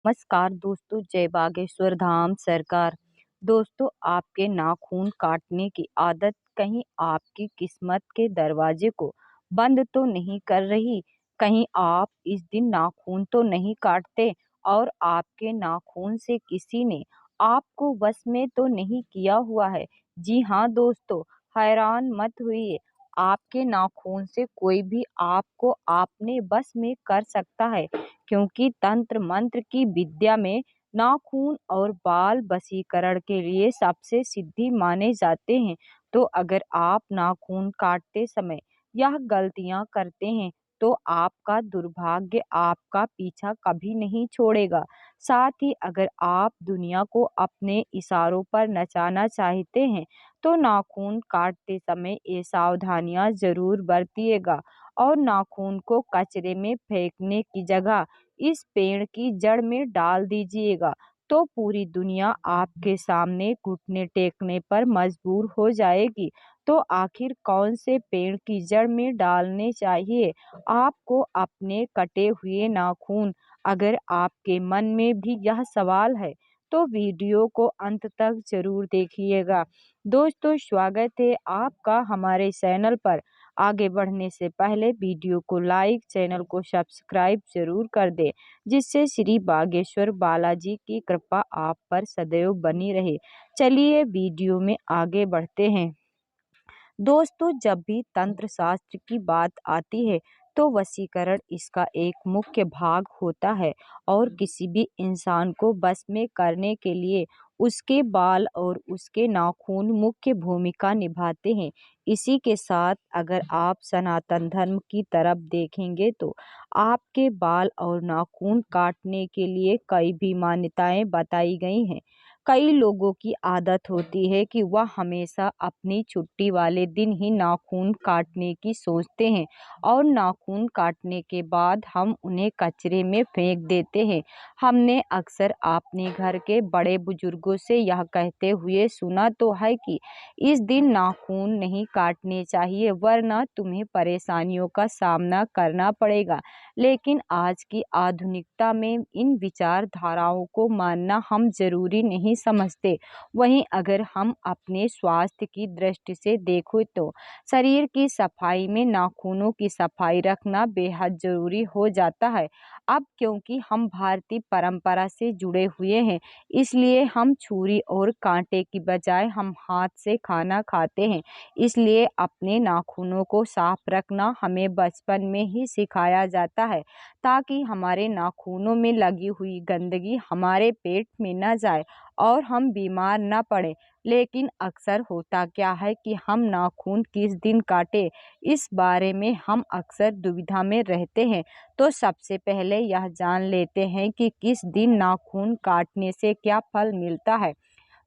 नमस्कार दोस्तों, जय बागेश्वर धाम सरकार। दोस्तों, आपके नाखून काटने की आदत कहीं आपकी किस्मत के दरवाजे को बंद तो नहीं कर रही? कहीं आप इस दिन नाखून तो नहीं काटते और आपके नाखून से किसी ने आपको वश में तो नहीं किया हुआ है? जी हाँ दोस्तों, हैरान मत होइए। आपके नाखून से कोई भी आपको अपने बस में कर सकता है, क्योंकि तंत्र मंत्र की विद्या में नाखून और बाल वशीकरण के लिए सबसे सिद्धि माने जाते हैं। तो अगर आप नाखून काटते समय यह गलतियां करते हैं तो आपका दुर्भाग्य आपका पीछा कभी नहीं छोड़ेगा। साथ ही अगर आप दुनिया को अपने इशारों पर नचाना चाहते हैं तो नाखून काटते समय ये सावधानियां जरूर बरतिएगा और नाखून को कचरे में फेंकने की जगह इस पेड़ की जड़ में डाल दीजिएगा, तो पूरी दुनिया आपके सामने घुटने टेकने पर मजबूर हो जाएगी। तो आखिर कौन से पेड़ की जड़ में डालने चाहिए आपको अपने कटे हुए नाखून? अगर आपके मन में भी यह सवाल है तो वीडियो को अंत तक जरूर देखिएगा। दोस्तों, स्वागत है आपका हमारे चैनल पर। आगे बढ़ने से पहले वीडियो को लाइक, चैनल को सब्सक्राइब जरूर कर दे, जिससे श्री बागेश्वर बालाजी की कृपा आप पर सदैव बनी रहे। चलिए वीडियो में आगे बढ़ते हैं। दोस्तों, जब भी तंत्र शास्त्र की बात आती है तो वशीकरण इसका एक मुख्य भाग होता है और किसी भी इंसान को बस में करने के लिए उसके बाल और उसके नाखून मुख्य भूमिका निभाते हैं। इसी के साथ अगर आप सनातन धर्म की तरफ देखेंगे तो आपके बाल और नाखून काटने के लिए कई भी मान्यताएं बताई गई हैं। कई लोगों की आदत होती है कि वह हमेशा अपनी छुट्टी वाले दिन ही नाखून काटने की सोचते हैं और नाखून काटने के बाद हम उन्हें कचरे में फेंक देते हैं। हमने अक्सर अपने घर के बड़े बुजुर्गों से यह कहते हुए सुना तो है कि इस दिन नाखून नहीं काटने चाहिए, वरना तुम्हें परेशानियों का सामना करना पड़ेगा। लेकिन आज की आधुनिकता में इन विचारधाराओं को मानना हम जरूरी नहीं समझते। वहीं अगर हम अपने स्वास्थ्य की दृष्टि से देखें तो शरीर की सफाई में नाखूनों की सफाई रखना बेहद जरूरी हो जाता है। अब क्योंकि हम भारतीय परंपरा से जुड़े हुए हैं, इसलिए हम छुरी और कांटे की बजाय हम हाथ से खाना खाते हैं। इसलिए अपने नाखूनों को साफ रखना हमें बचपन में ही सिखाया जाता है, ताकि हमारे नाखूनों में लगी हुई गंदगी हमारे पेट में न जाए और हम बीमार न पड़े। लेकिन अक्सर होता क्या है कि हम नाखून किस दिन काटे, इस बारे में हम अक्सर दुविधा में रहते हैं। तो सबसे पहले यह जान लेते हैं कि किस दिन नाखून काटने से क्या फल मिलता है।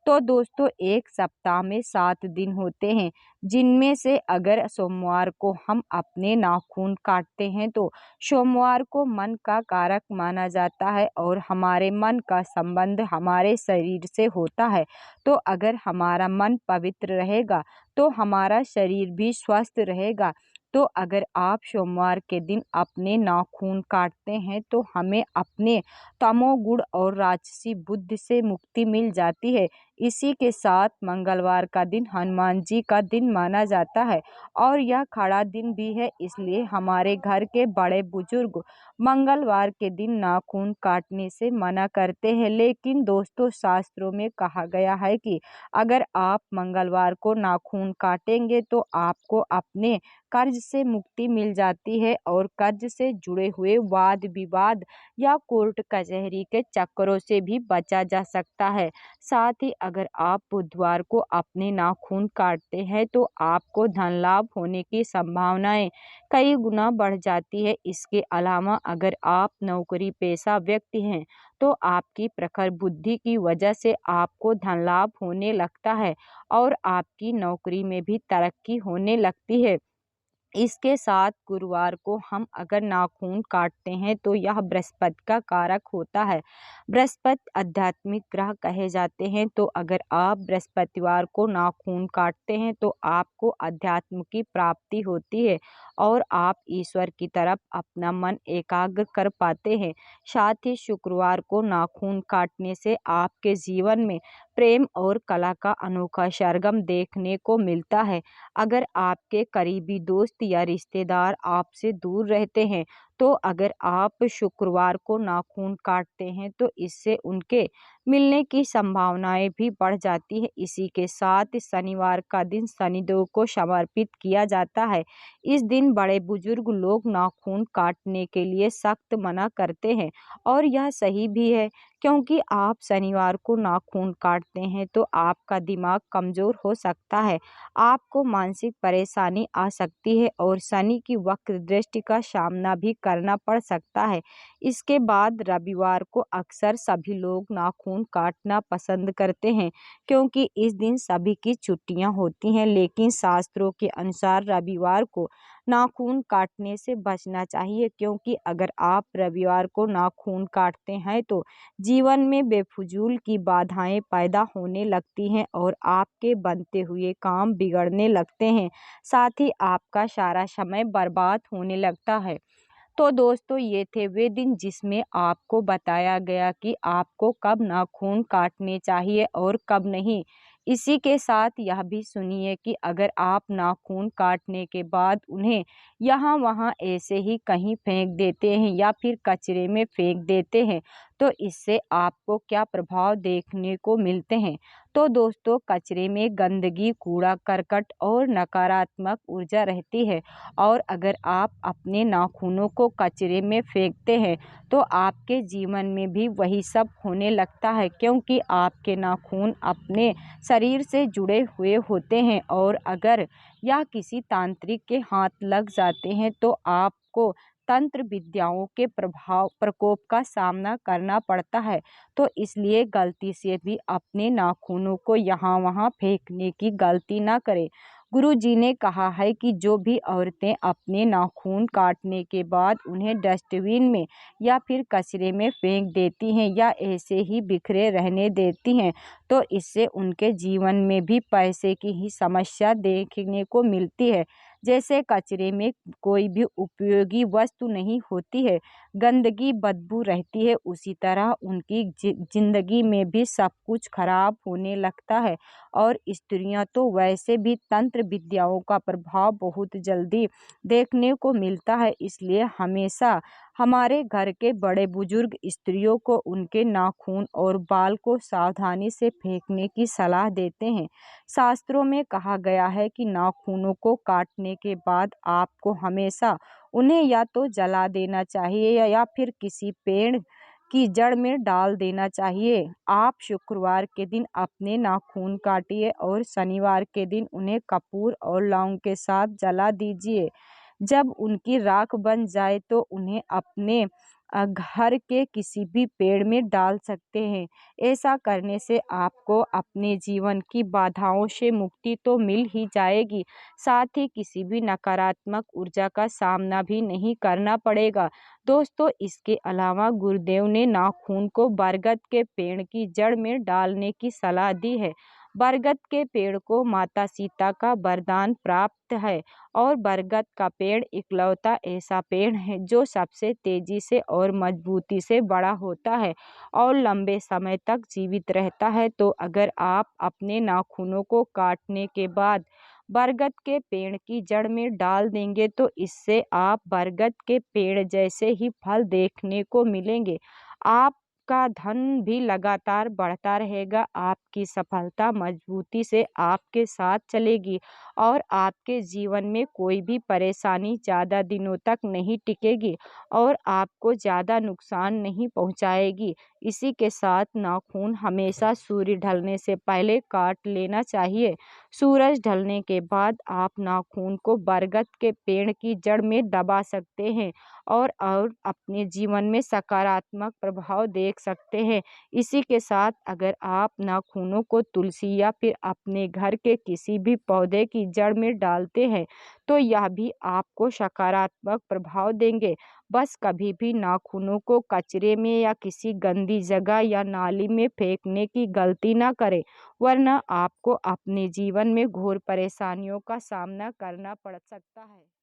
तो दोस्तों, एक सप्ताह में 7 दिन होते हैं, जिनमें से अगर सोमवार को हम अपने नाखून काटते हैं तो सोमवार को मन का कारक माना जाता है और हमारे मन का संबंध हमारे शरीर से होता है। तो अगर हमारा मन पवित्र रहेगा तो हमारा शरीर भी स्वस्थ रहेगा। तो अगर आप सोमवार के दिन अपने नाखून काटते हैं तो हमें अपने तमोगुण और राजसी बुद्धि से मुक्ति मिल जाती है। इसी के साथ मंगलवार का दिन हनुमान जी का दिन माना जाता है और यह खड़ा दिन भी है, इसलिए हमारे घर के बड़े बुजुर्ग मंगलवार के दिन नाखून काटने से मना करते हैं। लेकिन दोस्तों, शास्त्रों में कहा गया है कि अगर आप मंगलवार को नाखून काटेंगे तो आपको अपने कर्ज से मुक्ति मिल जाती है और कर्ज से जुड़े हुए वाद विवाद या कोर्ट कचहरी के चक्करों से भी बचा जा सकता है। साथ ही अगर आप बुधवार को अपने नाखून काटते हैं तो आपको धन लाभ होने की संभावनाएं कई गुना बढ़ जाती है। इसके अलावा अगर आप नौकरी पेशा व्यक्ति हैं तो आपकी प्रखर बुद्धि की वजह से आपको धन लाभ होने लगता है और आपकी नौकरी में भी तरक्की होने लगती है। इसके साथ गुरुवार को हम अगर नाखून काटते हैं तो यह बृहस्पति का कारक होता है। बृहस्पति आध्यात्मिक ग्रह कहे जाते हैं, तो अगर आप बृहस्पतिवार को नाखून काटते हैं तो आपको अध्यात्म की प्राप्ति होती है और आप ईश्वर की तरफ अपना मन एकाग्र कर पाते हैं। साथ ही शुक्रवार को नाखून काटने से आपके जीवन में प्रेम और कला का अनोखा सरगम देखने को मिलता है। अगर आपके करीबी दोस्त या रिश्तेदार आपसे दूर रहते हैं, तो अगर आप शुक्रवार को नाखून काटते हैं तो इससे उनके मिलने की संभावनाएं भी बढ़ जाती है। इसी के साथ शनिवार का दिन शनिदेव को समर्पित किया जाता है। इस दिन बड़े बुजुर्ग लोग नाखून काटने के लिए सख्त मना करते हैं और यह सही भी है, क्योंकि आप शनिवार को नाखून काटते हैं तो आपका दिमाग कमजोर हो सकता है, आपको मानसिक परेशानी आ सकती है और शनि की वक्र दृष्टि का सामना भी करना पड़ सकता है। इसके बाद रविवार को अक्सर सभी लोग नाखून काटना पसंद करते हैं, क्योंकि इस दिन सभी की छुट्टियां होती हैं, लेकिन शास्त्रों के अनुसार रविवार को नाखून काटने से बचना चाहिए, क्योंकि अगर आप रविवार को नाखून काटते हैं तो जीवन में बेफिजूल की बाधाएं पैदा होने लगती हैं और आपके बनते हुए काम बिगड़ने लगते हैं। साथ ही आपका सारा समय बर्बाद होने लगता है। तो दोस्तों, ये थे वे दिन जिसमें आपको बताया गया कि आपको कब नाखून काटने चाहिए और कब नहीं। इसी के साथ यह भी सुनिए कि अगर आप नाखून काटने के बाद उन्हें यहाँ वहाँ ऐसे ही कहीं फेंक देते हैं या फिर कचरे में फेंक देते हैं, तो इससे आपको क्या प्रभाव देखने को मिलते हैं। तो दोस्तों, कचरे में गंदगी, कूड़ा करकट और नकारात्मक ऊर्जा रहती है, और अगर आप अपने नाखूनों को कचरे में फेंकते हैं तो आपके जीवन में भी वही सब होने लगता है, क्योंकि आपके नाखून अपने शरीर से जुड़े हुए होते हैं और अगर यह किसी तांत्रिक के हाथ लग जाते हैं तो आपको तंत्र विद्याओं के प्रकोप का सामना करना पड़ता है। तो इसलिए गलती से भी अपने नाखूनों को यहाँ वहाँ फेंकने की गलती ना करें। गुरु जी ने कहा है कि जो भी औरतें अपने नाखून काटने के बाद उन्हें डस्टबिन में या फिर कचरे में फेंक देती हैं या ऐसे ही बिखरे रहने देती हैं, तो इससे उनके जीवन में भी पैसे की ही समस्या देखने को मिलती है। जैसे कचरे में कोई भी उपयोगी वस्तु नहीं होती है, गंदगी, बदबू रहती है, उसी तरह उनकी जिंदगी में भी सब कुछ खराब होने लगता है। और स्त्रियां तो वैसे भी तंत्र विद्याओं का प्रभाव बहुत जल्दी देखने को मिलता है, इसलिए हमेशा हमारे घर के बड़े बुजुर्ग स्त्रियों को उनके नाखून और बाल को सावधानी से फेंकने की सलाह देते हैं। शास्त्रों में कहा गया है कि नाखूनों को काटने के बाद आपको हमेशा उन्हें या तो जला देना चाहिए या फिर किसी पेड़ की जड़ में डाल देना चाहिए। आप शुक्रवार के दिन अपने नाखून काटिए और शनिवार के दिन उन्हें कपूर और लौंग के साथ जला दीजिए। जब उनकी राख बन जाए तो उन्हें अपने घर के किसी भी पेड़ में डाल सकते हैं। ऐसा करने से आपको अपने जीवन की बाधाओं से मुक्ति तो मिल ही जाएगी, साथ ही किसी भी नकारात्मक ऊर्जा का सामना भी नहीं करना पड़ेगा। दोस्तों, इसके अलावा गुरुदेव ने नाखून को बरगद के पेड़ की जड़ में डालने की सलाह दी है। बरगद के पेड़ को माता सीता का वरदान प्राप्त है और बरगद का पेड़ इकलौता ऐसा पेड़ है जो सबसे तेजी से और मजबूती से बड़ा होता है और लंबे समय तक जीवित रहता है। तो अगर आप अपने नाखूनों को काटने के बाद बरगद के पेड़ की जड़ में डाल देंगे तो इससे आप बरगद के पेड़ जैसे ही फल देखने को मिलेंगे। आपका धन भी लगातार बढ़ता रहेगा, आपकी सफलता मजबूती से आपके साथ चलेगी और आपके जीवन में कोई भी परेशानी ज़्यादा दिनों तक नहीं टिकेगी और आपको ज़्यादा नुकसान नहीं पहुंचाएगी। इसी के साथ नाखून हमेशा सूर्य ढलने से पहले काट लेना चाहिए। सूरज ढलने के बाद आप नाखून को बरगद के पेड़ की जड़ में दबा सकते हैं और अपने जीवन में सकारात्मक प्रभाव देख सकते हैं। इसी के साथ अगर आप नाखूनों को तुलसी या फिर अपने घर के किसी भी पौधे की जड़ में डालते हैं तो यह भी आपको सकारात्मक प्रभाव देंगे। बस कभी भी नाखूनों को कचरे में या किसी गंदी जगह या नाली में फेंकने की गलती ना करें, वरना आपको अपने जीवन में घोर परेशानियों का सामना करना पड़ सकता है।